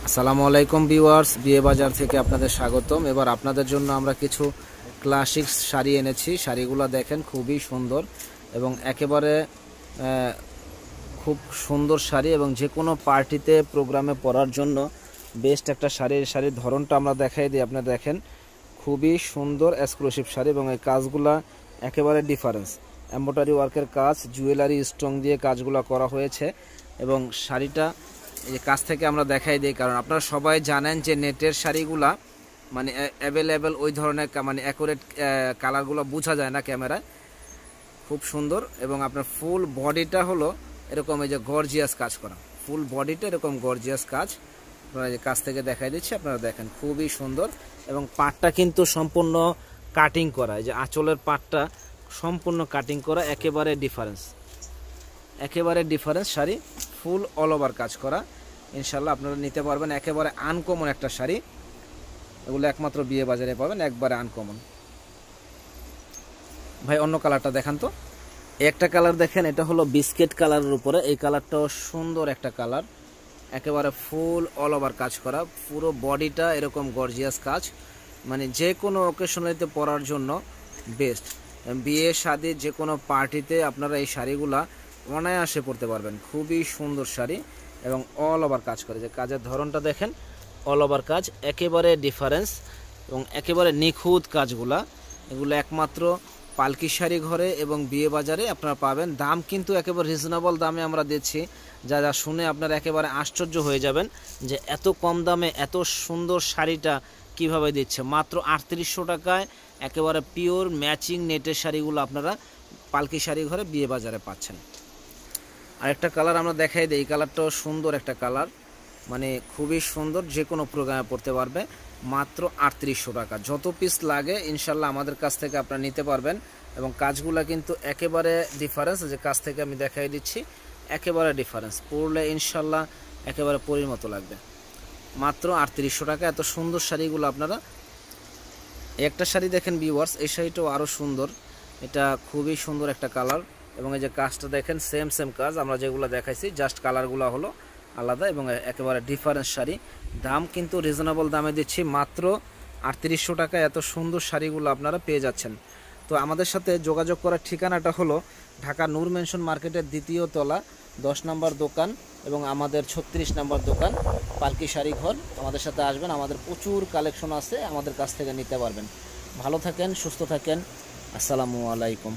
আসসালামু আলাইকুম ভিউয়ার্স, বিয়ে বাজার থেকে আপনাদের স্বাগতম। এবার আপনাদের জন্য আমরা কিছু ক্লাসিক শাড়ি এনেছি। শাড়িগুলো দেখেন, খুবই সুন্দর এবং একেবারে খুব সুন্দর শাড়ি এবং যে কোনো পার্টিতে প্রোগ্রামে পরার জন্য বেস্ট একটা শাড়ির ধরনটা আমরা দেখাই দিই। আপনারা দেখেন, খুবই সুন্দর এক্সক্লুসিভ শাড়ি এবং এই কাজগুলা একেবারে ডিফারেন্স। এমব্রয়ডারি ওয়ার্কের কাজ, জুয়েলারি স্টোন দিয়ে কাজগুলো করা হয়েছে এবং শাড়িটা এই কাছ থেকে আমরা দেখাই দিই, কারণ আপনারা সবাই জানেন যে নেটের শাড়িগুলা মানে অ্যাভেলেবেল ওই ধরনের মানে অ্যাকুরেট কালারগুলো বোঝা যায় না ক্যামেরায়। খুব সুন্দর এবং আপনার ফুল বডিটা হলো এরকম এই যে গর্জিয়াস কাজ করা, ফুল বডিটা এরকম গর্জিয়াস কাজ। আপনারা যে কাছ থেকে দেখাই দিচ্ছি, আপনারা দেখেন খুবই সুন্দর এবং পাটটা কিন্তু সম্পূর্ণ কাটিং করা। এই যে আঁচলের পাটটা সম্পূর্ণ কাটিং করা, একেবারে ডিফারেন্স শাড়ি, ফুল অল ওভার কাজ করা। ইনশাল্লাহ আপনারা নিতে পারবেন, একেবারে আনকমন একটা শাড়ি। এগুলো একমাত্র বিয়ে বাজারে পাবেন, একবারে আনকমন। ভাই অন্য কালারটা দেখান তো। একটা কালার দেখেন, এটা হলো বিস্কিট কালারের উপরে। এই কালারটাও সুন্দর একটা কালার, একেবারে ফুল অল ওভার কাজ করা, পুরো বডিটা এরকম গর্জিয়াস কাজ, মানে যে কোনো অকেশনালিতে পরার জন্য বেস্ট। বিয়ে শাদী যে কোনো পার্টিতে আপনারা এই শাড়িগুলা অনায়াসে পরতে পারবেন। খুবই সুন্দর শাড়ি এবং অল ওভার কাজ করে। যে কাজের ধরনটা দেখেন, অল ওভার কাজ, একেবারে ডিফারেন্স এবং একেবারে নিখুঁত কাজগুলা। এগুলো একমাত্র পালকি শাড়ি ঘরে এবং বিয়ে বাজারে আপনারা পাবেন। দাম কিন্তু একেবারে রিজনেবল দামে আমরা দিচ্ছি, যা শুনে আপনারা একেবারে আশ্চর্য হয়ে যাবেন যে এত কম দামে এত সুন্দর শাড়িটা কিভাবে দিচ্ছে। মাত্র 3800 টাকায় একেবারে পিওর ম্যাচিং নেটের শাড়িগুলো আপনারা পালকি শাড়ি ঘরে বিয়ে বাজারে পাচ্ছেন। আরেকটা কালার আমরা দেখাই দিই। এই কালারটাও সুন্দর একটা কালার, মানে খুবই সুন্দর, যে কোনো প্রোগ্রামে পড়তে পারবে। মাত্র 3800 টাকা। যত পিস লাগে ইনশাল্লাহ আমাদের কাছ থেকে আপনারা নিতে পারবেন এবং কাজগুলো কিন্তু একেবারে ডিফারেন্স। যে কাছ থেকে আমি দেখাই দিচ্ছি, একেবারে ডিফারেন্স, পরলে ইনশাল্লাহ একেবারে পরীর মতো লাগবে। মাত্র 3800 টাকা এত সুন্দর শাড়িগুলো আপনারা। একটা শাড়ি দেখেন ভিউয়ার্স, এই শাড়িটাও আরও সুন্দর, এটা খুবই সুন্দর একটা কালার এবং এই যে কাজটা দেখেন, সেম কাজ আমরা যেগুলো দেখাইছি, জাস্ট কালারগুলো হলো আলাদা এবং একেবারে ডিফারেন্স শাড়ি। দাম কিন্তু রিজনেবল দামে দিচ্ছি, মাত্র 3800 টাকা এত সুন্দর শাড়িগুলো আপনারা পেয়ে যাচ্ছেন। তো আমাদের সাথে যোগাযোগ করার ঠিকানাটা হলো ঢাকা নূর মেনশন মার্কেটের 2য় তলা 10 নম্বর দোকান এবং আমাদের 36 নম্বর দোকান পালকি শাড়ি ঘর। আমাদের সাথে আসবেন, আমাদের প্রচুর কালেকশন আছে, আমাদের কাছ থেকে নিতে পারবেন। ভালো থাকেন, সুস্থ থাকেন, আসসালামু আলাইকুম।